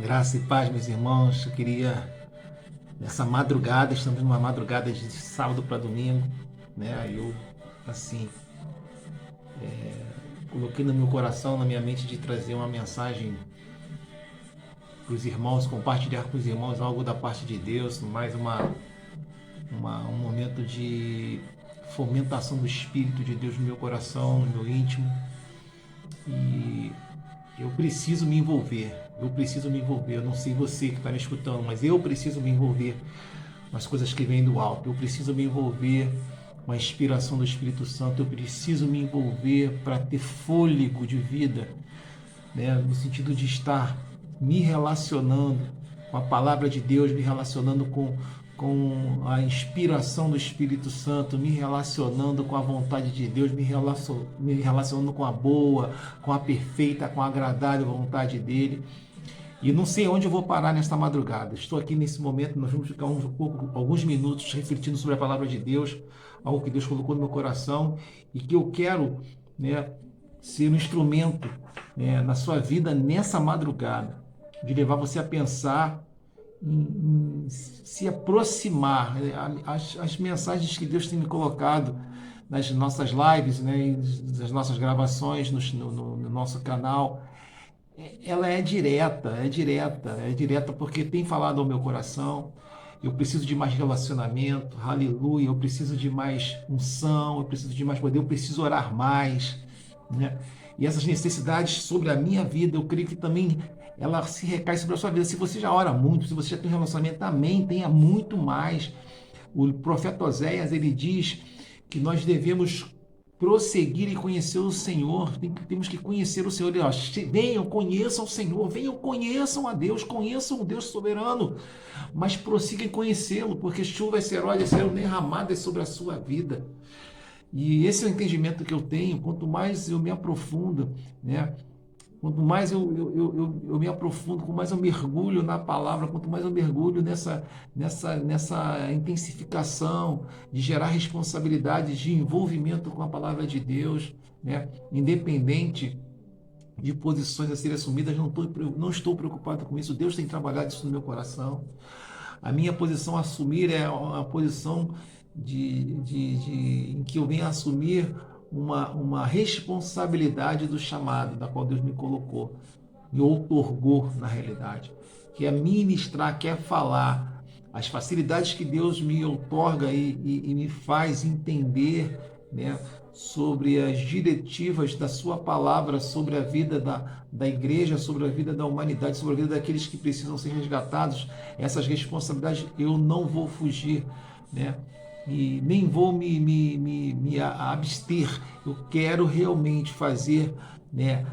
Graça e paz, meus irmãos. Eu queria, nessa madrugada, estamos numa madrugada de sábado para domingo, né? Aí eu, assim, coloquei no meu coração, na minha mente, de trazer uma mensagem para os irmãos, compartilhar com os irmãos algo da parte de Deus, mais um momento de fomentação do Espírito de Deus no meu coração, no meu íntimo. E eu preciso me envolver. Eu preciso me envolver. Eu não sei você que está me escutando, mas eu preciso me envolver nas coisas que vêm do alto. Eu preciso me envolver com a inspiração do Espírito Santo. Eu preciso me envolver para ter fôlego de vida, né? No sentido de estar me relacionando com a palavra de Deus, me relacionando com a inspiração do Espírito Santo, me relacionando com a vontade de Deus, me relacionando com a boa, com a perfeita, com a agradável vontade dele. E não sei onde eu vou parar nesta madrugada. Estou aqui nesse momento, nós vamos ficar alguns minutos refletindo sobre a palavra de Deus, algo que Deus colocou no meu coração e que eu quero, né, ser um instrumento, né, na sua vida nessa madrugada, de levar você a pensar em se aproximar. As mensagens que Deus tem me colocado nas nossas lives, né, nas nossas gravações no nosso canal, ela é direta porque tem falado ao meu coração. Eu preciso de mais relacionamento, aleluia. Eu preciso de mais unção, eu preciso de mais poder, eu preciso orar mais, né? E essas necessidades sobre a minha vida, eu creio que também ela se recai sobre a sua vida. Se você já ora muito, se você já tem um relacionamento, também tenha muito mais. O profeta Oséias, ele diz que nós devemos prosseguir e conhecer o Senhor. Temos que conhecer o Senhor. Venham, conheçam o Senhor, venham, conheçam a Deus, conheçam o Deus soberano, mas prossigam em conhecê-lo, porque chuvas serôdias serão derramadas sobre a sua vida. E esse é o entendimento que eu tenho. Quanto mais eu me aprofundo, né? Quanto mais eu me aprofundo, quanto mais eu mergulho na palavra, quanto mais eu mergulho nessa intensificação de gerar responsabilidades de envolvimento com a palavra de Deus, né? Independente de posições a serem assumidas, não estou preocupado com isso. Deus tem trabalhado isso no meu coração. A minha posição a assumir é uma posição em que eu venho a assumir uma responsabilidade do chamado, da qual Deus me colocou, me outorgou na realidade, que é ministrar, que é falar, as facilidades que Deus me outorga e me faz entender, né, sobre as diretivas da sua palavra, sobre a vida da igreja, sobre a vida da humanidade, sobre a vida daqueles que precisam ser resgatados. Essas responsabilidades eu não vou fugir, né? E nem vou me abster. Eu quero realmente fazer, né,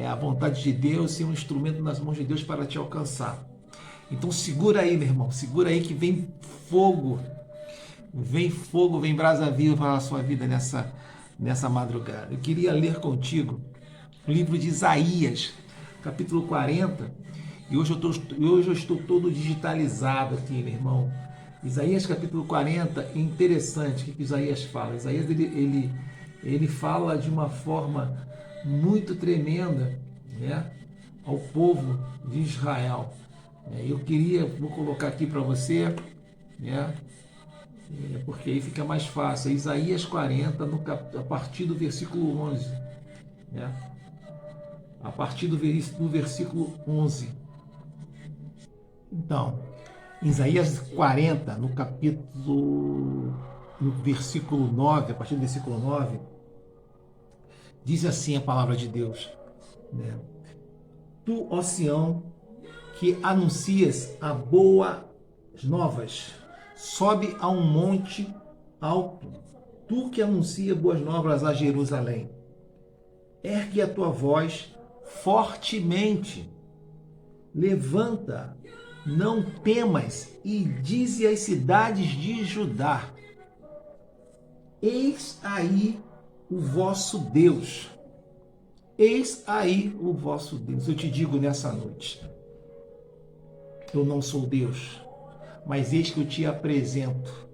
a vontade de Deus, ser um instrumento nas mãos de Deus para te alcançar. Então segura aí, meu irmão, segura aí que vem fogo, vem brasa viva para a sua vida nessa madrugada. Eu queria ler contigo o livro de Isaías, capítulo 40, e hoje eu estou todo digitalizado aqui, meu irmão. Isaías capítulo 40, é interessante o que Isaías fala. Isaías ele fala de uma forma muito tremenda, né, ao povo de Israel. Vou colocar aqui para você, né, porque aí fica mais fácil. Isaías 40, a partir do versículo 11. Né, a partir do versículo 11. Então, em Isaías 40, no versículo 9, a partir do versículo 9, diz assim a palavra de Deus, né? Tu, ó Sião, que anuncias a boas novas, sobe a um monte alto, tu que anuncia boas novas a Jerusalém, ergue a tua voz fortemente, levanta, não temas, e dize às cidades de Judá: eis aí o vosso Deus. Eis aí o vosso Deus. Eu te digo nessa noite, eu não sou Deus, mas eis que eu te apresento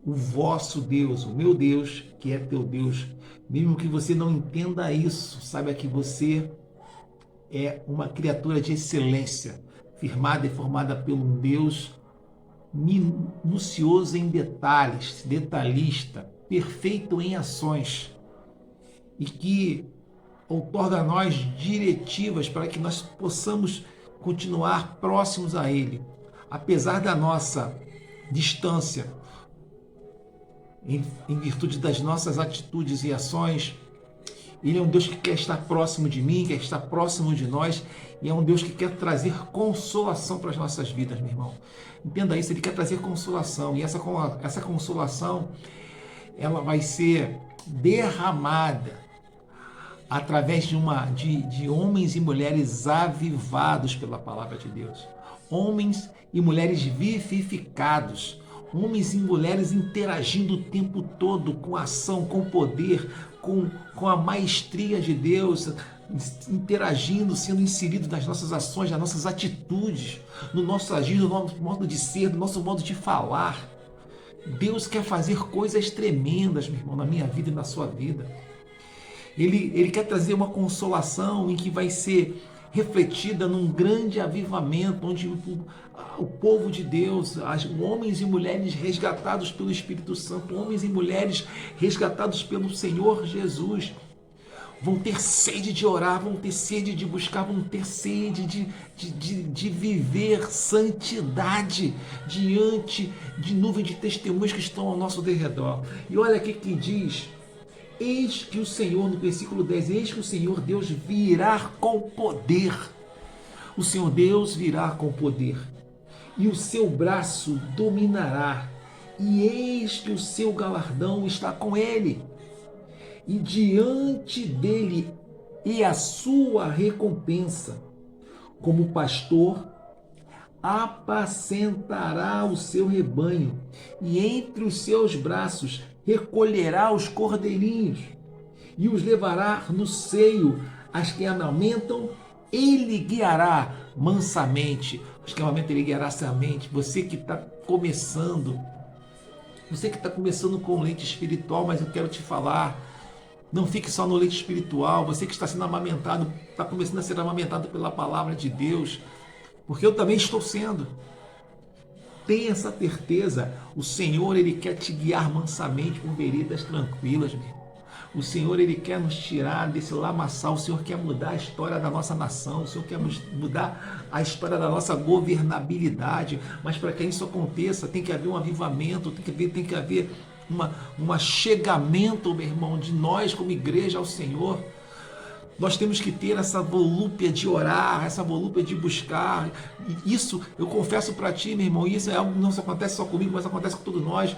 o vosso Deus, o meu Deus, que é teu Deus. Mesmo que você não entenda isso, saiba que você é uma criatura de excelência. firmada e formada pelo Deus minucioso em detalhes, detalhista, perfeito em ações, e que outorga a nós diretivas para que nós possamos continuar próximos a Ele, apesar da nossa distância, em virtude das nossas atitudes e ações. Ele é um Deus que quer estar próximo de mim, quer estar próximo de nós, e é um Deus que quer trazer consolação para as nossas vidas, meu irmão. Entenda isso, Ele quer trazer consolação, e essa consolação, ela vai ser derramada através de homens e mulheres avivados pela palavra de Deus. Homens e mulheres vivificados. Homens e mulheres interagindo o tempo todo com ação, com poder, com a maestria de Deus, interagindo, sendo inserido nas nossas ações, nas nossas atitudes, no nosso agir, no nosso modo de ser, no nosso modo de falar. Deus quer fazer coisas tremendas, meu irmão, na minha vida e na sua vida. Ele quer trazer uma consolação em que vai ser refletida num grande avivamento, onde o povo de Deus, homens e mulheres resgatados pelo Espírito Santo, homens e mulheres resgatados pelo Senhor Jesus, vão ter sede de orar, vão ter sede de buscar, vão ter sede de viver santidade diante de nuvem de testemunhas que estão ao nosso derredor. E olha aqui que diz: eis que o Senhor, no versículo 10, eis que o Senhor Deus virá com poder. O Senhor Deus virá com poder, e o seu braço dominará, e eis que o seu galardão está com ele, e diante dele e a sua recompensa. Como pastor, apacentará o seu rebanho, e entre os seus braços recolherá os cordeirinhos, e os levará no seio as que amamentam. Ele guiará mansamente. Os que amamentam, ele guiará mansamente. Você que está começando com leite espiritual, mas eu quero te falar, não fique só no leite espiritual. Você que está sendo amamentado, está começando a ser amamentado pela palavra de Deus, porque eu também estou sendo. Tenha essa certeza, o Senhor, Ele quer te guiar mansamente por veredas tranquilas, meu irmão. O Senhor, Ele quer nos tirar desse lamaçal. O Senhor quer mudar a história da nossa nação. O Senhor quer mudar a história da nossa governabilidade. Mas para que isso aconteça, tem que haver um avivamento, tem que haver um achegamento, meu irmão, de nós como igreja ao Senhor. Nós temos que ter essa volúpia de orar, essa volúpia de buscar. E isso, eu confesso para ti, meu irmão, isso é algo que não acontece só comigo, mas acontece com todos nós.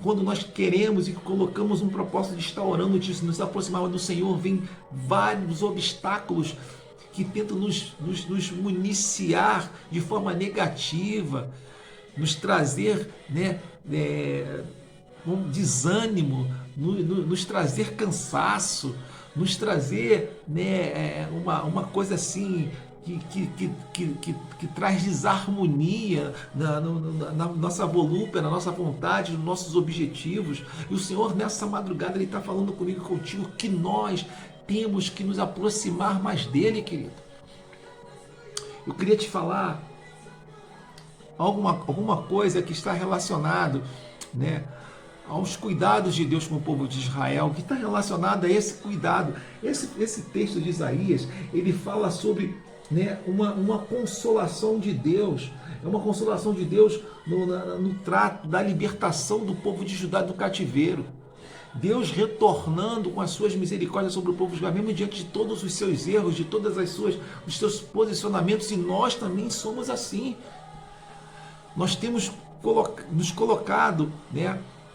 Quando nós queremos e colocamos um propósito de estar orando, de nos aproximar do Senhor, vem vários obstáculos que tentam nos municiar de forma negativa, nos trazer, um desânimo, nos trazer cansaço, nos trazer, uma coisa assim que traz desarmonia na nossa volúpia, na nossa vontade, nos nossos objetivos. E o Senhor, nessa madrugada, Ele está falando comigo e contigo que nós temos que nos aproximar mais dEle, querido. Eu queria te falar alguma coisa que está relacionado, aos cuidados de Deus com o povo de Israel, que está relacionado a esse cuidado. Esse texto de Isaías, ele fala sobre, uma consolação de Deus. É uma consolação de Deus no trato da libertação do povo de Judá do cativeiro. Deus retornando com as suas misericórdias sobre o povo de Israel, mesmo diante de todos os seus erros, de todas os seus posicionamentos, e nós também somos assim. Nós temos nos colocado,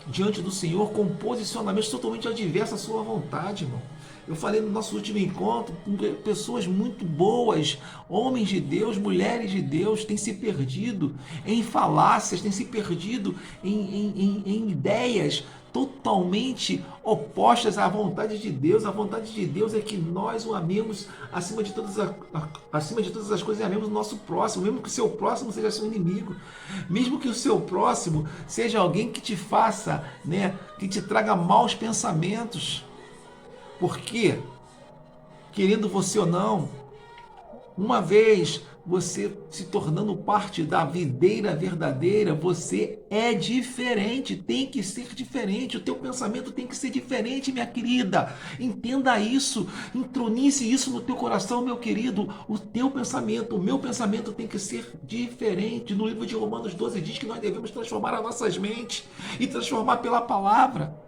diante do Senhor com posicionamentos totalmente adversos à sua vontade, irmão. Eu falei no nosso último encontro, com pessoas muito boas, homens de Deus, mulheres de Deus, têm se perdido em falácias, têm se perdido em ideias totalmente opostas à vontade de Deus. A vontade de Deus é que nós o amemos acima de todas as coisas, e amemos o nosso próximo, mesmo que o seu próximo seja seu inimigo, mesmo que o seu próximo seja alguém que te faça, que te traga maus pensamentos. Porque, querendo você ou não, uma vez você se tornando parte da videira verdadeira, você é diferente, tem que ser diferente, o teu pensamento tem que ser diferente, minha querida. Entenda isso, intronize isso no teu coração, meu querido. O teu pensamento, o meu pensamento tem que ser diferente. No livro de Romanos 12 diz que nós devemos transformar as nossas mentes e transformar pela palavra.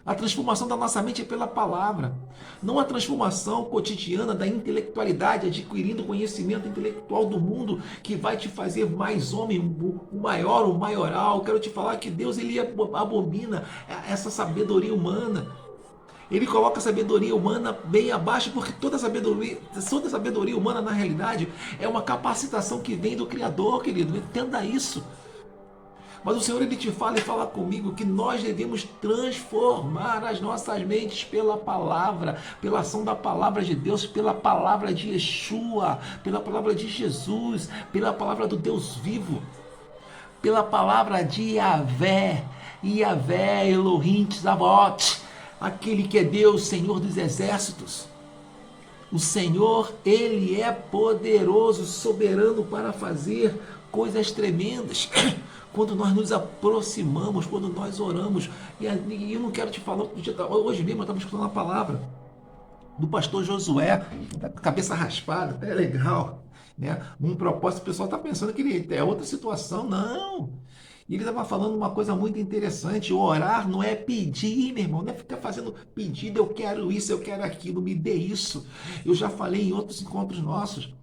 A transformação da nossa mente é pela palavra, não a transformação cotidiana da intelectualidade, adquirindo conhecimento intelectual do mundo que vai te fazer mais homem, o maior, o maioral. Quero te falar que Deus ele abomina essa sabedoria humana. Ele coloca a sabedoria humana bem abaixo, porque toda sabedoria humana, na realidade, é uma capacitação que vem do Criador, querido. Entenda isso. Mas o Senhor ele te fala e fala comigo que nós devemos transformar as nossas mentes pela palavra, pela ação da palavra de Deus, pela palavra de Yeshua, pela palavra de Jesus, pela palavra do Deus vivo, pela palavra de Yahvé, Yahvé Elohim Tzavot, aquele que é Deus, Senhor dos exércitos. O Senhor, ele é poderoso, soberano para fazer coisas tremendas. Quando nós nos aproximamos, quando nós oramos, e eu não quero te falar, hoje mesmo eu estava escutando a palavra do pastor Josué, tá com a cabeça raspada, até legal, né? Num propósito, o pessoal está pensando que ele é outra situação, não. E ele estava falando uma coisa muito interessante: orar não é pedir, meu irmão, não é ficar fazendo pedido, eu quero isso, eu quero aquilo, me dê isso. Eu já falei em outros encontros nossos.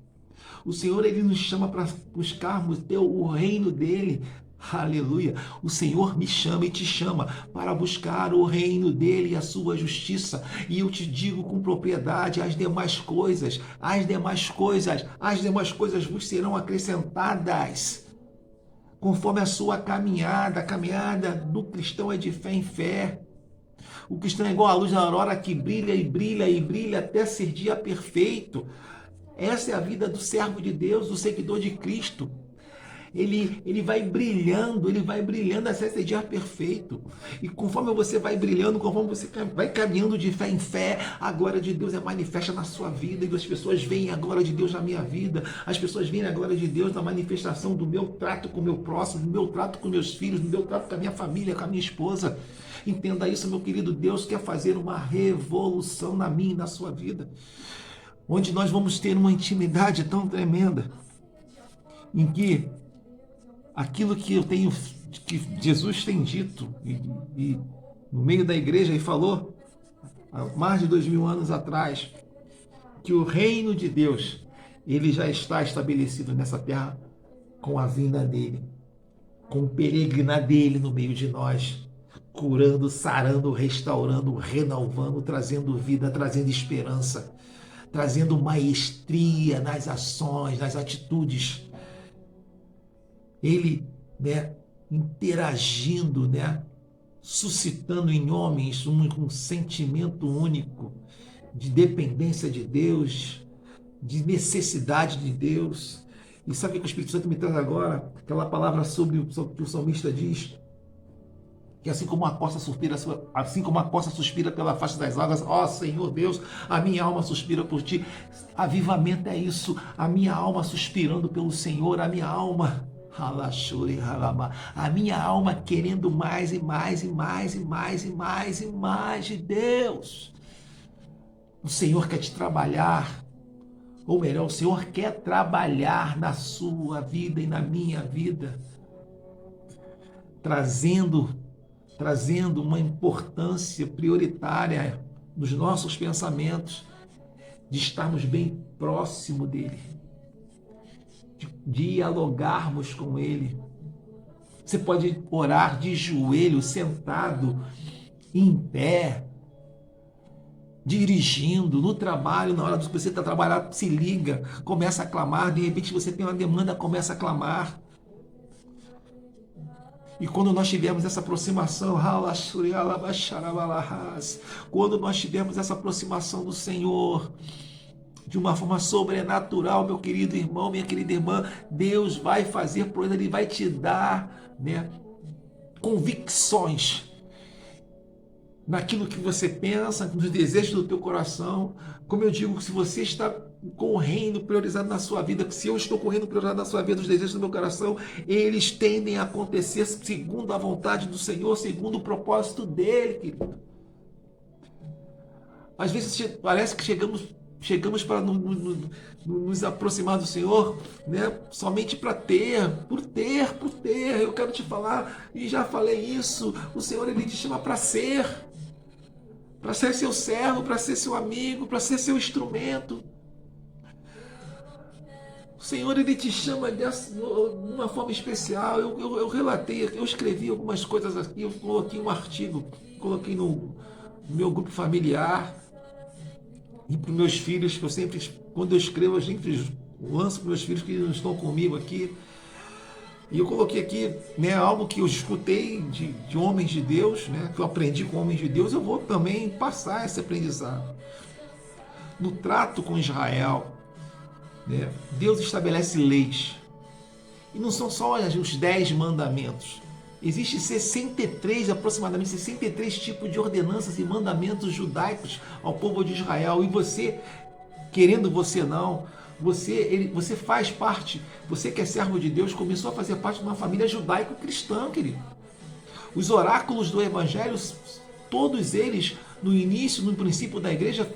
O Senhor ele nos chama para buscarmos o reino dele. Aleluia. O Senhor me chama e te chama para buscar o reino dele e a sua justiça. E eu te digo com propriedade: as demais coisas vos serão acrescentadas conforme a sua caminhada. A caminhada do cristão é de fé em fé. O cristão é igual a luz da aurora que brilha e brilha e brilha até ser dia perfeito. Essa é a vida do servo de Deus, do seguidor de Cristo. Ele vai brilhando até ser dia perfeito. E conforme você vai brilhando, conforme você vai caminhando de fé em fé, a glória de Deus é manifesta na sua vida. E as pessoas veem a glória de Deus na minha vida. As pessoas veem a glória de Deus na manifestação do meu trato com o meu próximo, do meu trato com meus filhos, do meu trato com a minha família, com a minha esposa. Entenda isso, meu querido. Deus quer fazer uma revolução na minha e na sua vida, onde nós vamos ter uma intimidade tão tremenda, em que aquilo que que Jesus tem dito, e no meio da igreja ele falou, há mais de 2000 anos atrás, que o reino de Deus, ele já está estabelecido nessa terra com a vinda dele, com o peregrinar dele no meio de nós, curando, sarando, restaurando, renovando, trazendo vida, trazendo esperança, trazendo maestria nas ações, nas atitudes. Ele, interagindo, suscitando em homens um sentimento único de dependência de Deus, de necessidade de Deus. E sabe o que o Espírito Santo me traz agora? Aquela palavra sobre o que o salmista diz, que assim como a costa suspira pela face das águas, ó Senhor Deus, a minha alma suspira por ti. Avivamento é isso, a minha alma suspirando pelo Senhor, a minha alma querendo mais e mais e mais e mais e mais e mais de Deus. O Senhor quer te trabalhar, ou melhor, o Senhor quer trabalhar na sua vida e na minha vida, trazendo uma importância prioritária nos nossos pensamentos, de estarmos bem próximo dele, de dialogarmos com ele. Você pode orar de joelho, sentado, em pé, dirigindo, no trabalho, na hora que você está trabalhando, se liga, começa a clamar, de repente você tem uma demanda, começa a clamar. E quando nós tivermos essa aproximação, quando nós tivermos essa aproximação do Senhor, de uma forma sobrenatural, meu querido irmão, minha querida irmã, Deus vai fazer por ele, Ele vai te dar, convicções naquilo que você pensa, nos desejos do teu coração. Como eu digo, se você está com o reino priorizado na sua vida, se eu estou com o reino priorizado na sua vida, os desejos do meu coração, eles tendem a acontecer segundo a vontade do Senhor, segundo o propósito dele, querido. Às vezes parece que chegamos para nos aproximar do Senhor, né? Somente para por ter. Eu quero te falar, e já falei isso, o Senhor, ele te chama para ser seu servo, para ser seu amigo, para ser seu instrumento. O Senhor, ele te chama de uma forma especial. Eu relatei, eu escrevi algumas coisas aqui, eu coloquei um artigo, coloquei no meu grupo familiar e para os meus filhos, que eu sempre, quando eu escrevo, eu sempre lanço para os meus filhos que não estão comigo aqui. E eu coloquei aqui, né, algo que eu escutei de homens de Deus, né, que eu aprendi com homens de Deus, eu vou também passar esse aprendizado. No trato com Israel, né, Deus estabelece leis. E não são só os 10 mandamentos. Existem aproximadamente 63 tipos de ordenanças e mandamentos judaicos ao povo de Israel. E você, querendo você não, você faz parte, você que é servo de Deus, começou a fazer parte de uma família judaico-cristã, querido. Os oráculos do Evangelho, todos eles, no início, no princípio da igreja,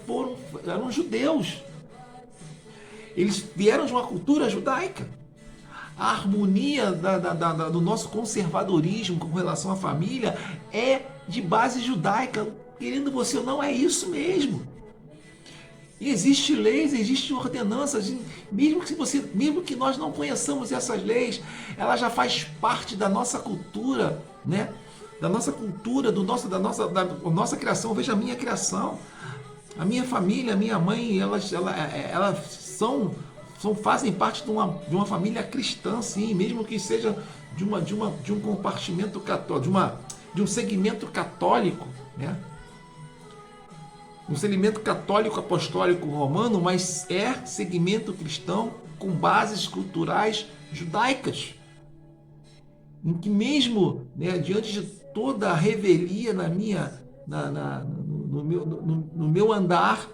eram judeus. Eles vieram de uma cultura judaica. A harmonia do nosso conservadorismo com relação à família é de base judaica. Querendo você ou não, é isso mesmo. E existem leis, existem ordenanças, mesmo que nós não conheçamos essas leis, ela já faz parte da nossa cultura, né? Da nossa cultura, da nossa criação. Veja a minha criação, a minha família, a minha mãe, elas fazem parte de uma família cristã, sim, mesmo que seja de um compartimento católico, de um segmento católico, né? Um segmento católico apostólico romano, mas é segmento cristão com bases culturais judaicas. Em que mesmo, né, diante de toda a revelia no meu andar,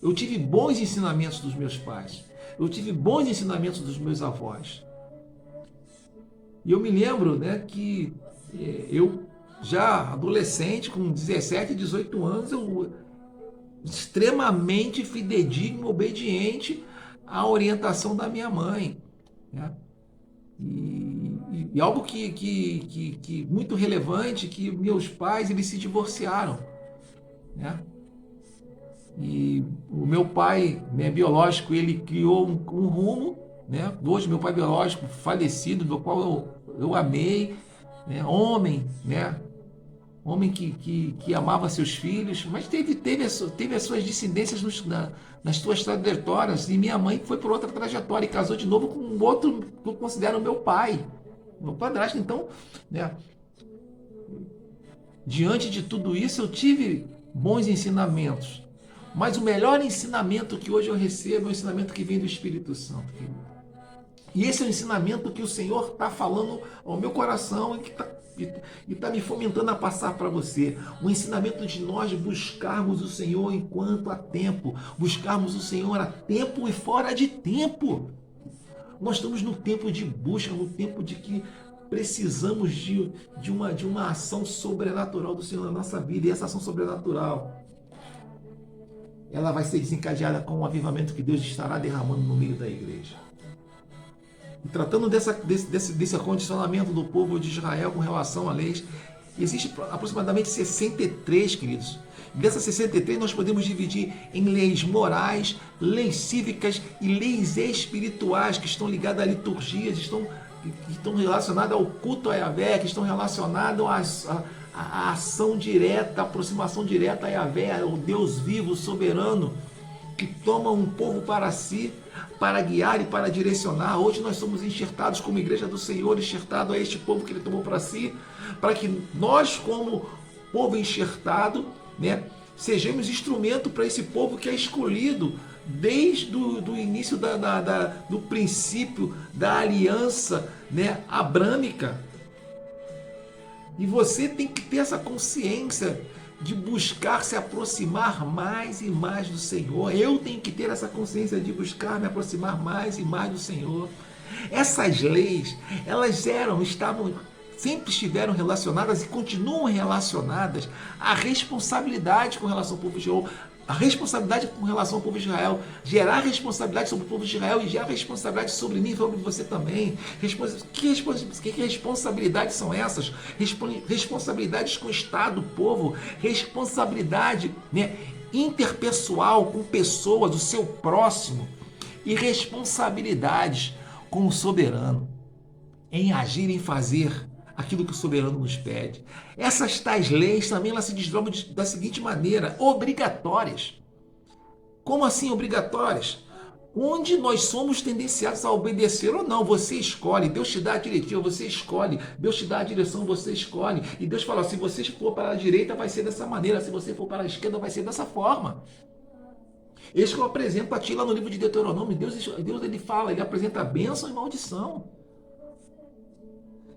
eu tive bons ensinamentos dos meus pais. Eu tive bons ensinamentos dos meus avós. E eu me lembro, né, que eu já adolescente, com 17, 18 anos, eu extremamente fidedigno, obediente à orientação da minha mãe, né? E algo que muito relevante, que meus pais, eles se divorciaram, né? E o meu pai, né, biológico, ele criou um rumo, né? Hoje meu pai biológico falecido, do qual eu amei, né? Homem, né? Homem que amava seus filhos, mas teve as suas dissidências nas suas trajetórias. E minha mãe foi por outra trajetória e casou de novo com um outro que eu considero meu pai, meu padrasto. Então, né, diante de tudo isso, eu tive bons ensinamentos. Mas o melhor ensinamento que hoje eu recebo é o ensinamento que vem do Espírito Santo, querido. E esse é o ensinamento que o Senhor está falando ao meu coração e está me fomentando a passar para você. O ensinamento de nós buscarmos o Senhor enquanto há tempo. Buscarmos o Senhor a tempo e fora de tempo. Nós estamos no tempo de busca, no tempo de que precisamos de uma ação sobrenatural do Senhor na nossa vida. E essa ação sobrenatural, ela vai ser desencadeada com o avivamento que Deus estará derramando no meio da igreja. E tratando desse acondicionamento do povo de Israel com relação a leis, existe aproximadamente 63, queridos. Dessas 63 nós podemos dividir em leis morais, leis cívicas e leis espirituais, que estão ligadas a liturgias, que estão relacionadas ao culto a Yahvé, que estão relacionadas à ação direta, à aproximação direta a Yahvé, ao Deus vivo, soberano, que toma um povo para si, para guiar e para direcionar. Hoje nós somos enxertados como igreja do Senhor, enxertado a este povo que Ele tomou para si, para que nós, como povo enxertado, né, sejamos instrumento para esse povo que é escolhido desde o início do princípio da aliança, né, abrâmica. E você tem que ter essa consciência de buscar se aproximar mais e mais do Senhor. Eu tenho que ter essa consciência de buscar me aproximar mais e mais do Senhor. Essas leis, sempre estiveram relacionadas e continuam relacionadas à responsabilidade com relação ao povo de Israel. A responsabilidade com relação ao povo de Israel, gerar responsabilidade sobre o povo de Israel e gerar responsabilidade sobre mim e sobre você também. Que responsabilidades são essas? Responsabilidades com o Estado, o povo, responsabilidade, né, interpessoal com pessoas, do seu próximo, e responsabilidades com o soberano, em agir, em fazer aquilo que o soberano nos pede. Essas tais leis também elas se desdobram da seguinte maneira: obrigatórias. Como assim obrigatórias? Onde nós somos tendenciados a obedecer ou não, você escolhe. Deus te dá a diretiva, você escolhe. Deus te dá a direção, você escolhe. E Deus fala: se você for para a direita, vai ser dessa maneira. Se você for para a esquerda, vai ser dessa forma. Eis que eu apresento a ti lá no livro de Deuteronômio. Deus ele fala, ele apresenta bênção e maldição.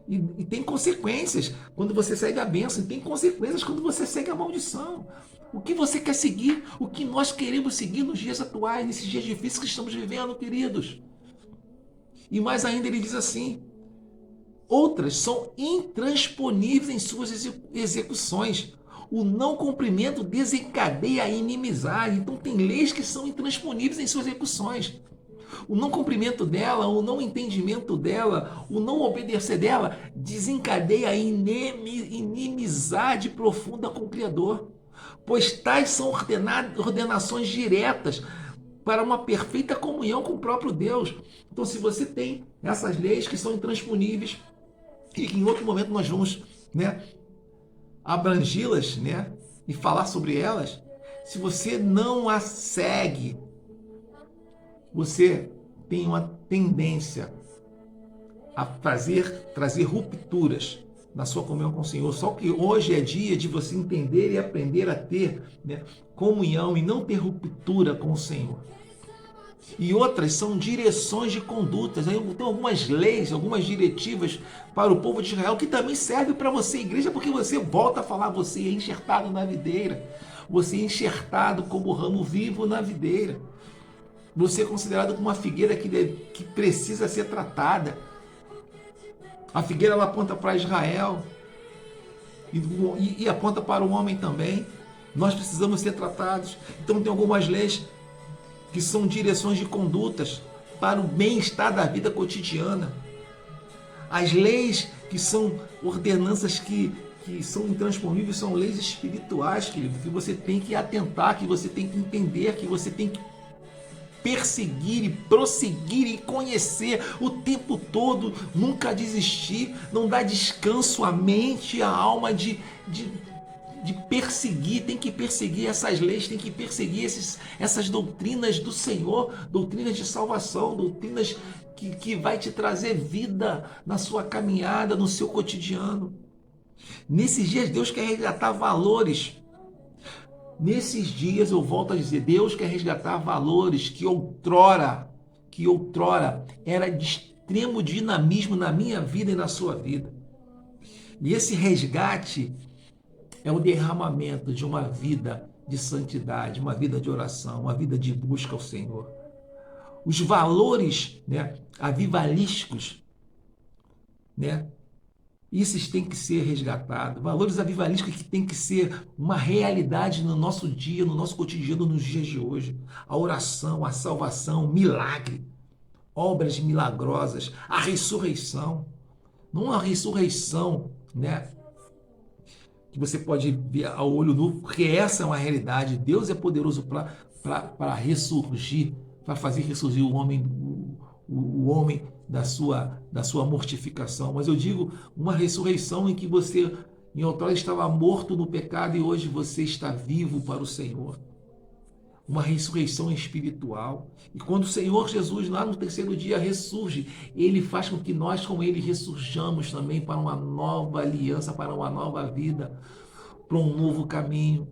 E tem consequências quando você segue a bênção, e tem consequências quando você segue a maldição. O que você quer seguir? O que nós queremos seguir nos dias atuais, nesses dias difíceis que estamos vivendo, queridos? E mais ainda ele diz assim: outras são intransponíveis em suas execuções. O não cumprimento desencadeia a inimizade. Então tem leis que são intransponíveis em suas execuções. O não cumprimento dela, o não entendimento dela, o não obedecer dela, desencadeia a inimizade profunda com o Criador. Pois tais são ordenações diretas para uma perfeita comunhão com o próprio Deus. Então, se você tem essas leis que são intransponíveis e que em outro momento nós vamos, né, abrangê-las, né, e falar sobre elas, se você não a segue, você tem uma tendência a trazer rupturas na sua comunhão com o Senhor. Só que hoje é dia de você entender e aprender a ter, né, comunhão e não ter ruptura com o Senhor. E outras são direções de condutas. Tem algumas leis, algumas diretivas para o povo de Israel que também servem para você, igreja, porque você volta a falar, você é enxertado na videira. Você é enxertado como ramo vivo na videira. Você é considerado como uma figueira que precisa ser tratada. A figueira ela aponta para Israel e aponta para o homem também. Nós precisamos ser tratados. Então tem algumas leis que são direções de condutas para o bem-estar da vida cotidiana. As leis que são ordenanças que são intransponíveis são leis espirituais, querido, que você tem que atentar, que você tem que entender, que você tem que perseguir e prosseguir e conhecer o tempo todo, nunca desistir, não dar descanso à mente, à alma de perseguir, tem que perseguir essas leis, tem que perseguir essas doutrinas do Senhor, doutrinas de salvação, doutrinas que vai te trazer vida na sua caminhada, no seu cotidiano. Nesses dias Deus quer resgatar valores. Nesses dias eu volto a dizer, Deus quer resgatar valores que outrora era de extremo dinamismo na minha vida e na sua vida. E esse resgate é o derramamento de uma vida de santidade, uma vida de oração, uma vida de busca ao Senhor. Os valores, né, avivalísticos, né, esses têm que ser resgatados. Valores avivalísticos que têm que ser uma realidade no nosso dia, no nosso cotidiano, nos dias de hoje. A oração, a salvação, o milagre, obras milagrosas, a ressurreição. Não a ressurreição, né, que você pode ver ao olho nu, porque essa é uma realidade. Deus é poderoso para ressurgir, para fazer ressurgir o homem da sua mortificação. Mas eu digo uma ressurreição em que você em outrora estava morto no pecado e hoje você está vivo para o Senhor. Uma ressurreição espiritual. E quando o Senhor Jesus lá no terceiro dia ressurge, Ele faz com que nós com Ele ressurjamos também para uma nova aliança, para uma nova vida, para um novo caminho,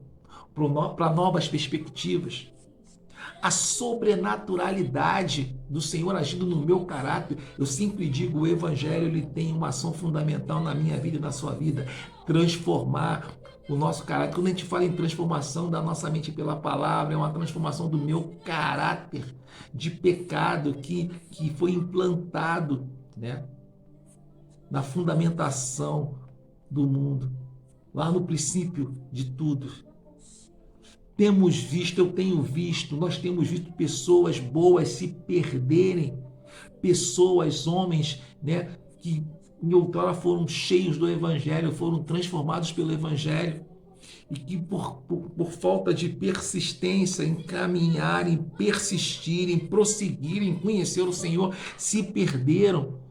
para novas perspectivas. a sobrenaturalidade do Senhor agindo no meu caráter. Eu sempre digo, o Evangelho ele tem uma ação fundamental na minha vida e na sua vida, transformar o nosso caráter. Quando a gente fala em transformação da nossa mente pela palavra, é uma transformação do meu caráter de pecado que foi implantado, né, na fundamentação do mundo, lá no princípio de tudo. Temos visto, eu tenho visto, nós temos visto pessoas boas se perderem, pessoas, homens, né, que em outrora foram cheios do Evangelho, foram transformados pelo Evangelho, e que por falta de persistência em caminharem, persistirem, prosseguirem, conhecer o Senhor, se perderam.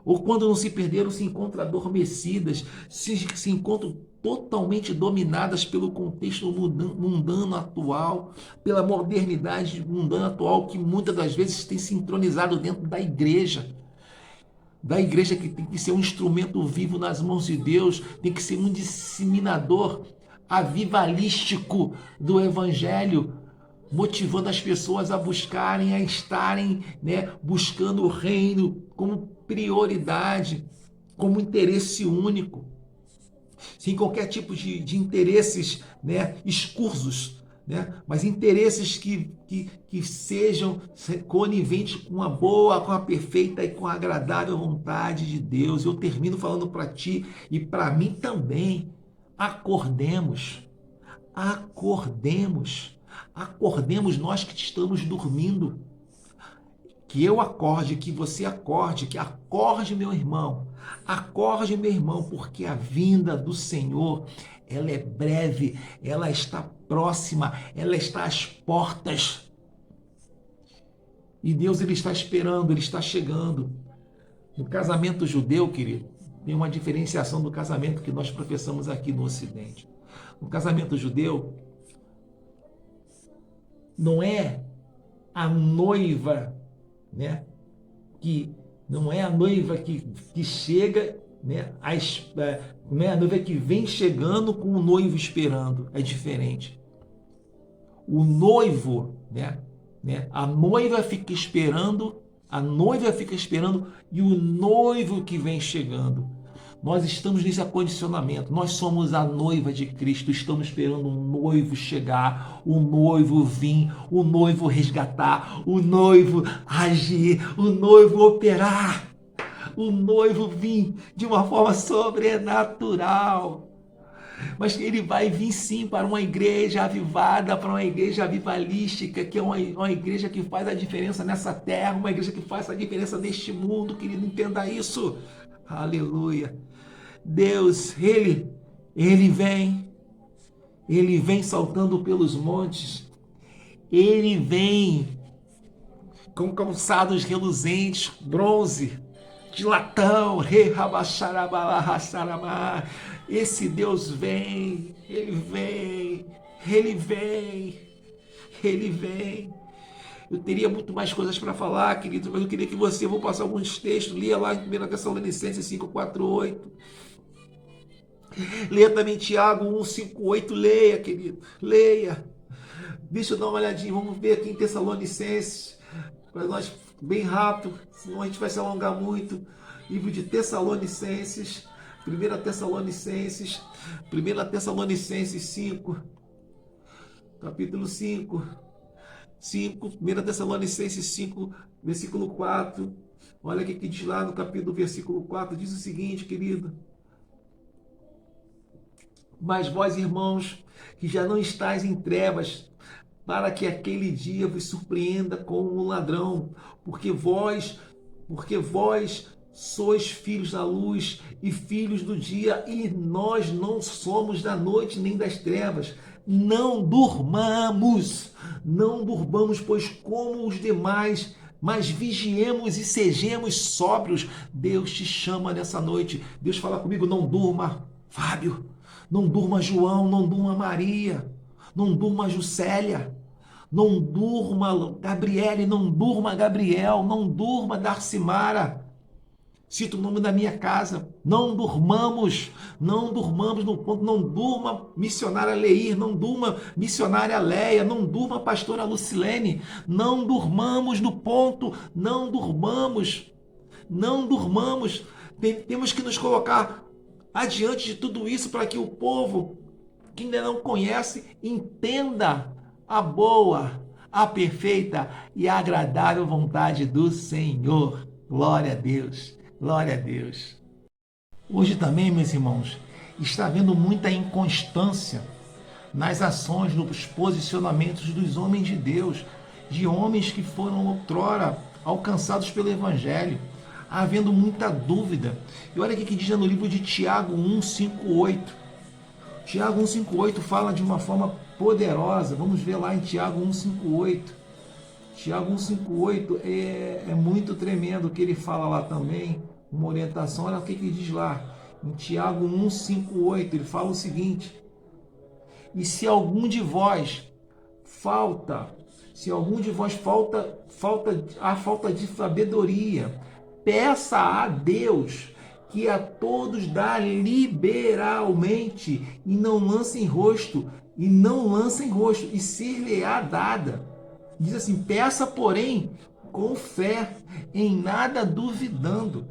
Ou quando não se perderam, se encontram adormecidas, se encontram totalmente dominadas pelo contexto mundano atual, pela modernidade mundana atual, que muitas das vezes tem se entronizado dentro da igreja que tem que ser um instrumento vivo nas mãos de Deus, tem que ser um disseminador avivalístico do Evangelho, motivando as pessoas a buscarem, a estarem, né, buscando o reino como prioridade, como interesse único, sem qualquer tipo de interesses, né, escusos, né, mas interesses que sejam coniventes com a boa, com a perfeita e com a agradável vontade de Deus. Eu termino falando para ti e para mim também, acordemos nós que estamos dormindo. Que eu acorde, que você acorde, que acorde meu irmão, porque a vinda do Senhor, ela é breve, ela está próxima, ela está às portas. E Deus, ele está esperando, ele está chegando. No casamento judeu, querido, tem uma diferenciação do casamento que nós professamos aqui no Ocidente. No casamento judeu, não é a noiva, né, que não é a noiva que chega, né, não é a noiva que vem chegando com o noivo esperando, é diferente. O noivo, né, a noiva fica esperando e o noivo que vem chegando. Nós estamos nesse acondicionamento, nós somos a noiva de Cristo, estamos esperando um noivo chegar, o noivo vir, o noivo resgatar, o noivo agir, o noivo operar, o noivo vir de uma forma sobrenatural. Mas ele vai vir sim para uma igreja avivada, para uma igreja avivalística, que é uma igreja que faz a diferença nessa terra, uma igreja que faz a diferença neste mundo, querido, entenda isso. Aleluia. Deus, ele vem saltando pelos montes, ele vem com calçados reluzentes, bronze, de latão, esse Deus vem, ele vem. Eu teria muito mais coisas para falar, querido, mas eu queria que você, vou passar alguns textos, leia lá em 1 Tessalonicenses 5, 4, 8. Leia também Tiago 1, 5, 8, leia, querido, leia. Deixa eu dar uma olhadinha, vamos ver aqui em Tessalonicenses, para nós, bem rápido, senão a gente vai se alongar muito. Livro de Tessalonicenses, 1 Tessalonicenses 5, capítulo 5, 1 Tessalonicenses 5, versículo 4. Olha o que diz lá no capítulo, versículo 4, diz o seguinte, querido: mas vós, irmãos, que já não estáis em trevas, para que aquele dia vos surpreenda como um ladrão, porque vós sois filhos da luz e filhos do dia, e nós não somos da noite nem das trevas. Não durmamos, pois como os demais, mas vigiemos e sejamos sóbrios. Deus te chama nessa noite. Deus fala comigo: não durma, Fábio, não durma, João, não durma, Maria, não durma, Juscelia, não durma, Gabriele, não durma, Gabriel, não durma, Darcimara. Cito o nome da minha casa. Não durmamos no ponto. Não durma, missionária Leir. Não durma, missionária Leia. Não durma, pastora Lucilene. Não durmamos no ponto. Não durmamos. Não durmamos. Temos que nos colocar adiante de tudo isso para que o povo que ainda não conhece entenda a boa, a perfeita e a agradável vontade do Senhor. Glória a Deus. Glória a Deus. Hoje também, meus irmãos, está havendo muita inconstância nas ações, nos posicionamentos dos homens de Deus, de homens que foram outrora alcançados pelo Evangelho, havendo muita dúvida. E olha o que diz no livro de Tiago 1:5-8. Tiago 1:5-8 fala de uma forma poderosa. Vamos ver lá em Tiago 1:5-8. Tiago 1:5-8 é muito tremendo o que ele fala lá também, uma orientação. Olha o que diz lá, em Tiago 1:5-8, ele fala o seguinte: e se algum de vós falta de sabedoria, peça a Deus, que a todos dá liberalmente, e não lance em rosto, e ser-lhe-á dada. Diz assim: peça, porém, com fé, em nada duvidando,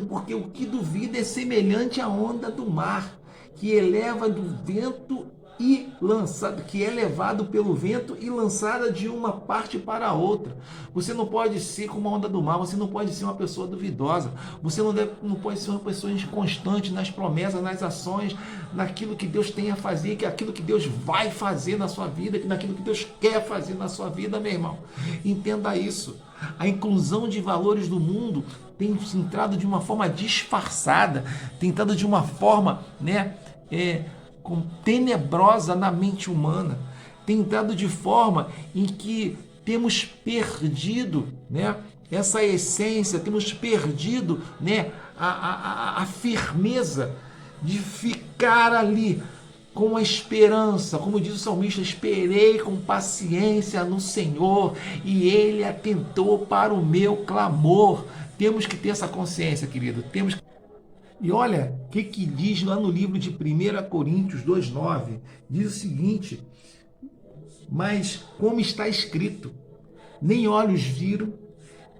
porque o que duvida é semelhante à onda do mar, que eleva do vento e lançado, que é levado pelo vento e lançada de uma parte para a outra. Você não pode ser como a onda do mar, você não pode ser uma pessoa duvidosa, você não pode ser uma pessoa inconstante nas promessas, nas ações, naquilo que Deus tem a fazer, que aquilo que Deus vai fazer na sua vida, naquilo que Deus quer fazer na sua vida, meu irmão. Entenda isso. A inclusão de valores do mundo tem entrado de uma forma disfarçada, tem entrado de uma forma, tenebrosa na mente humana, tem entrado de forma em que temos perdido, essa essência, temos perdido, a firmeza de ficar ali com a esperança, como diz o salmista: esperei com paciência no Senhor e Ele atentou para o meu clamor. Temos que ter essa consciência, querido, E olha o que diz lá no livro de 1 Coríntios 2:9. Diz o seguinte: mas como está escrito, nem olhos viram,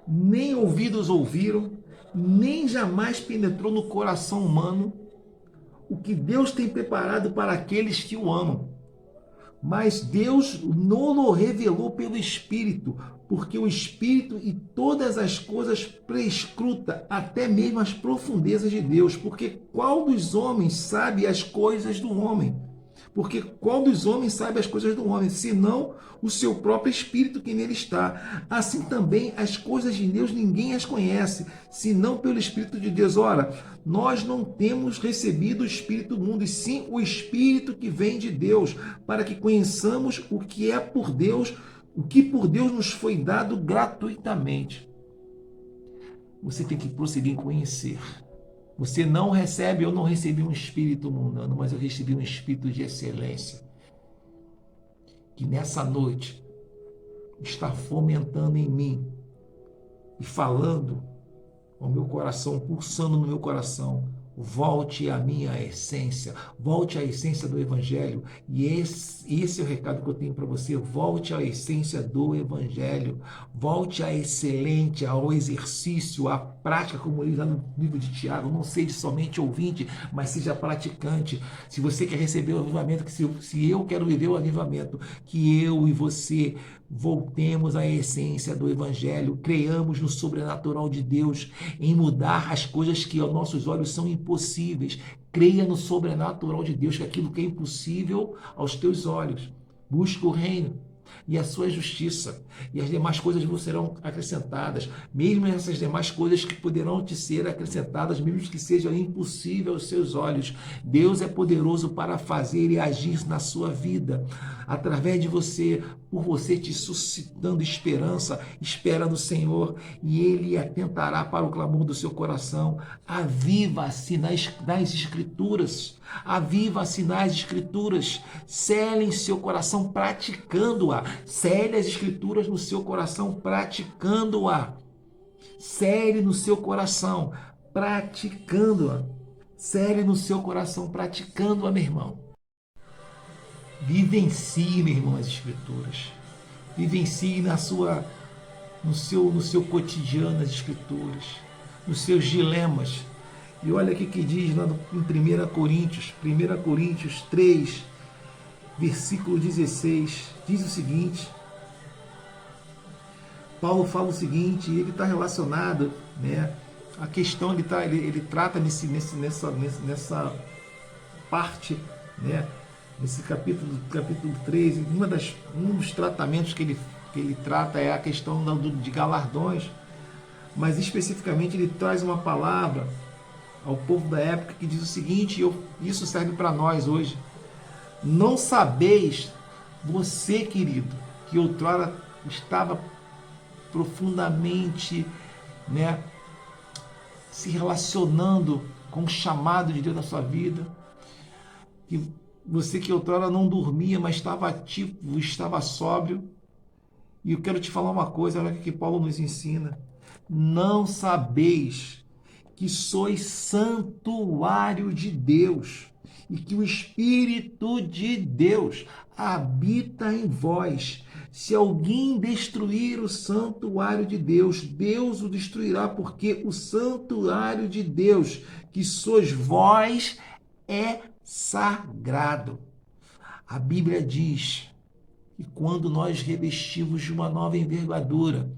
nem ouvidos ouviram, nem jamais penetrou no coração humano o que Deus tem preparado para aqueles que o amam. Mas Deus não o revelou pelo Espírito, porque o Espírito e todas as coisas prescruta, até mesmo as profundezas de Deus. Porque qual dos homens sabe as coisas do homem? Porque qual dos homens sabe as coisas do homem, senão o seu próprio Espírito que nele está? Assim também as coisas de Deus ninguém as conhece, senão pelo Espírito de Deus. Ora, nós não temos recebido o Espírito do mundo, e sim o Espírito que vem de Deus, para que conheçamos o que é por Deus, o que por Deus nos foi dado gratuitamente. Você tem que prosseguir em conhecer. Você não recebe, eu não recebi um espírito mundano, mas eu recebi um espírito de excelência, que nessa noite está fomentando em mim e falando ao meu coração, pulsando no meu coração: volte à minha essência, volte à essência do Evangelho. E esse é o recado que eu tenho para você: volte à essência do Evangelho, volte à excelente, ao exercício, à prática, como diz lá no livro de Tiago. Não seja somente ouvinte, mas seja praticante. Se você quer receber o avivamento, se eu quero viver o avivamento, que eu e você voltemos à essência do Evangelho, creiamos no sobrenatural de Deus, em mudar as coisas que aos nossos olhos são impossíveis. Creia no sobrenatural de Deus, que aquilo que é impossível aos teus olhos. Busca o reino e a sua justiça, e as demais coisas vos serão acrescentadas, mesmo essas demais coisas que poderão te ser acrescentadas, mesmo que seja impossível aos seus olhos. Deus é poderoso para fazer e agir na sua vida, através de você, por você te suscitando esperança. Espera no Senhor e Ele atentará para o clamor do seu coração. Aviva-se nas Escrituras, aviva-se nas Escrituras, cele em seu coração praticando-a, cele as Escrituras no seu coração praticando-a. sério no seu coração, praticando-a. Sério no seu coração, praticando-a, meu irmão. Vivencie, meu irmão, as Escrituras. Vivencie no seu cotidiano as Escrituras, nos seus dilemas. E olha o que diz lá em 1 Coríntios 3, versículo 16, diz o seguinte, Paulo fala o seguinte, ele está relacionado, né, a questão, ele trata nessa parte, né, nesse capítulo 3, um dos tratamentos que ele trata é a questão de galardões, mas especificamente ele traz uma palavra ao povo da época que diz o seguinte, e isso serve para nós hoje: não sabeis, você, querido, que outrora estava profundamente, né, se relacionando com o chamado de Deus na sua vida, que você que outrora não dormia, mas estava ativo, estava sóbrio. E eu quero te falar uma coisa, olha o que Paulo nos ensina: não sabeis que sois santuário de Deus e que o Espírito de Deus habita em vós. Se alguém destruir o santuário de Deus, Deus o destruirá, porque o santuário de Deus, que sois vós, é sagrado. A Bíblia diz que quando nós revestimos de uma nova envergadura,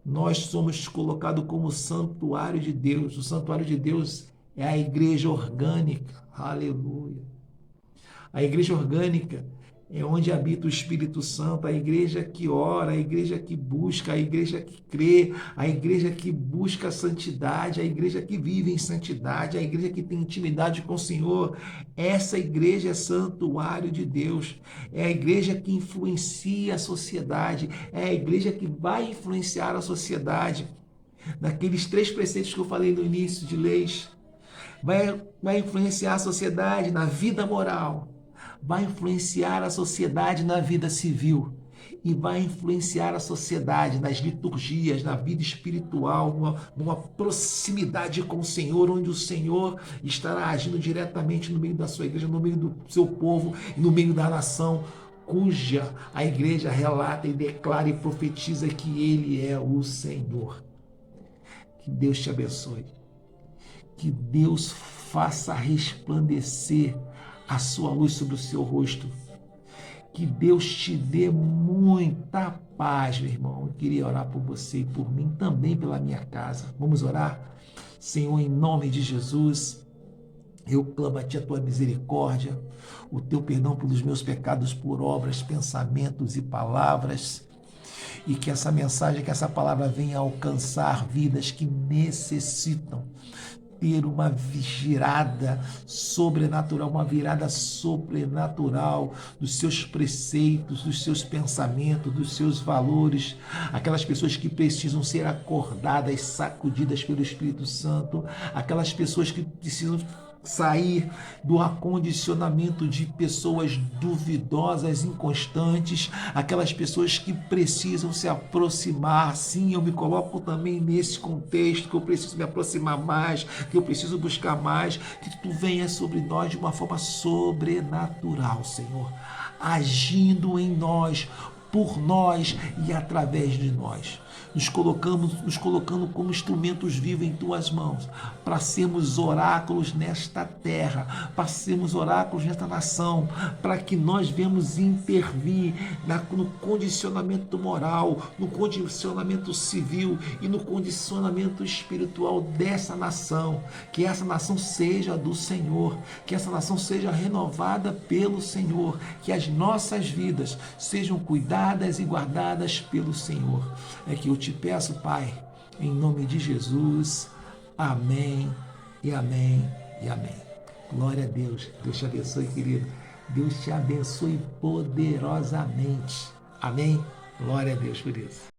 nós somos colocados como santuário de Deus. O santuário de Deus é a igreja orgânica. Aleluia. A igreja orgânica é onde habita o Espírito Santo, a igreja que ora, a igreja que busca, a igreja que crê, a igreja que busca a santidade, a igreja que vive em santidade, a igreja que tem intimidade com o Senhor. Essa igreja é santuário de Deus, é a igreja que influencia a sociedade, é a igreja que vai influenciar a sociedade. Naqueles 3 preceitos que eu falei no início de leis, vai influenciar a sociedade na vida moral, vai influenciar a sociedade na vida civil e vai influenciar a sociedade nas liturgias, na vida espiritual, numa proximidade com o Senhor, onde o Senhor estará agindo diretamente no meio da sua igreja, no meio do seu povo e no meio da nação, cuja a igreja relata e declara e profetiza que Ele é o Senhor. Que Deus te abençoe. Que Deus faça resplandecer a sua luz sobre o seu rosto. Que Deus te dê muita paz, meu irmão. Eu queria orar por você e por mim, também pela minha casa. Vamos orar? Senhor, em nome de Jesus, eu clamo a Ti a Tua misericórdia, o Teu perdão pelos meus pecados por obras, pensamentos e palavras. E que essa mensagem, que essa palavra venha alcançar vidas que necessitam ter uma virada sobrenatural dos seus preceitos, dos seus pensamentos, dos seus valores, aquelas pessoas que precisam ser acordadas, sacudidas pelo Espírito Santo, aquelas pessoas que precisam sair do acondicionamento de pessoas duvidosas, inconstantes, aquelas pessoas que precisam se aproximar. Sim, eu me coloco também nesse contexto, que eu preciso me aproximar mais, que eu preciso buscar mais, que Tu venha sobre nós de uma forma sobrenatural, Senhor, agindo em nós, por nós e através de nós, nos colocando como instrumentos vivos em Tuas mãos, para sermos oráculos nesta terra, para sermos oráculos nesta nação, para que nós venhamos intervir no condicionamento moral, no condicionamento civil e no condicionamento espiritual dessa nação, que essa nação seja do Senhor, que essa nação seja renovada pelo Senhor, que as nossas vidas sejam cuidadas e guardadas pelo Senhor. É que eu te peço, Pai, em nome de Jesus. Amém e amém e amém. Glória a Deus. Deus te abençoe, querido. Deus te abençoe poderosamente. Amém. Glória a Deus por isso.